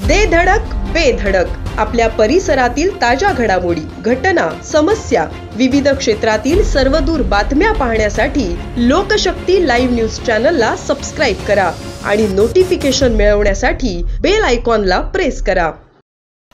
दे धडक बेधडक आपल्या परिसरातील ताज्या घडामोडी, घटना, समस्या, विविध क्षेत्रातील सर्वदूर बातम्या पाहण्यासाठी लोकशक्ती लाईव्ह न्यूज चॅनलला सबस्क्राईब करा आणि नोटिफिकेशन मिळवण्यासाठी बेल आयकॉनला प्रेस करा।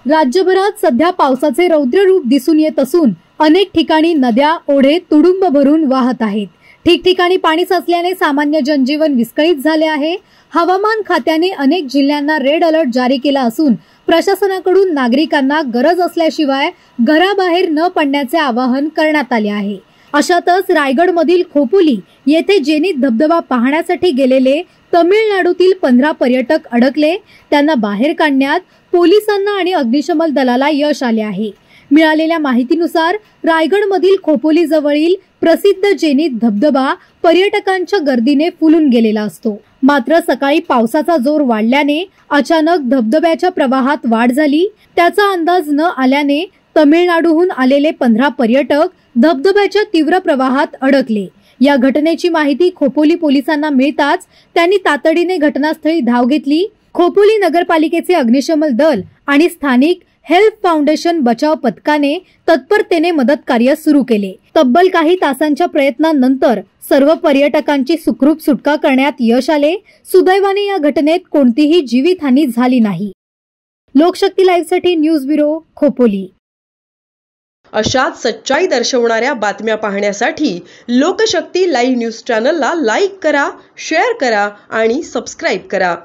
राज्यभरात सध्या पावसाचे रौद्र रूप दिसून येत असून अनेक ठिकाणी नद्या, ओढे तुडुंब भरून वाहत आहेत। ठिकठिकाणी पाणी साचल्याने सामान्य जनजीवन विस्कळीत झाले आहे। हवामान खात्याने अनेक जिल्ह्यांना रेड अलर्ट जारी केला असून प्रशासनाकडून नागरिकांना गरज असल्याशिवाय घराबाहेर न पडण्याचे आवाहन करण्यात आले आहे। अशातच रायगडमधील खोपोली येथे जेनीत धबधबा पाहण्यासाठी गेलेले तमिळनाडूतील 15 पर्यटक अडकले। त्यांना बाहेर काढण्यात पोलिसांना आणि अग्निशमन दलाला यश आले आहे। मिळालेल्या माहितीनुसार रायगडमधील खोपोली जवळील प्रसिद्ध जेनीत धबधबा पर्यटकांच्या गर्दीने फुलून गेलेला असतो। मात्र सकाळी पावसाचा जोर वाढल्याने अचानक धबधब्याच्या प्रवाहात वाढ झाली। त्याचा अंदाज न आल्याने तमिळनाडूहून आलेले 15 पर्यटक धबधब्याच्या तीव्र प्रवाहात अडकले। या घटनेची माहिती खोपोली पोलिसांना मिळताच त्यांनी तातडीने घटनास्थळी धाव घेतली। खोपोली नगरपालिकेचे अग्निशमन दल आणि स्थानिक हेल्प फाउंडेशन बचाव पथकाने तत्परतेने मदत कार्य सुरू केले। तब्बल काही तासांच्या प्रयत्नांनंतर सर्व पर्यटकांची सुखरूप सुटका करण्यात यश आले। सुदैवाने या घटनेत कोणतीही जीवितहानी झाली नाही। लोकशक्ती लाईव्ह साठी न्यूज ब्युरो, खोपोली। अशाच सच्चाई दर्शवणाऱ्या बातम्या पाहण्यासाठी लोकशक्ती लाईव्ह न्यूज चॅनलला लाईक करा, शेअर करा आणि सबस्क्राईब करा।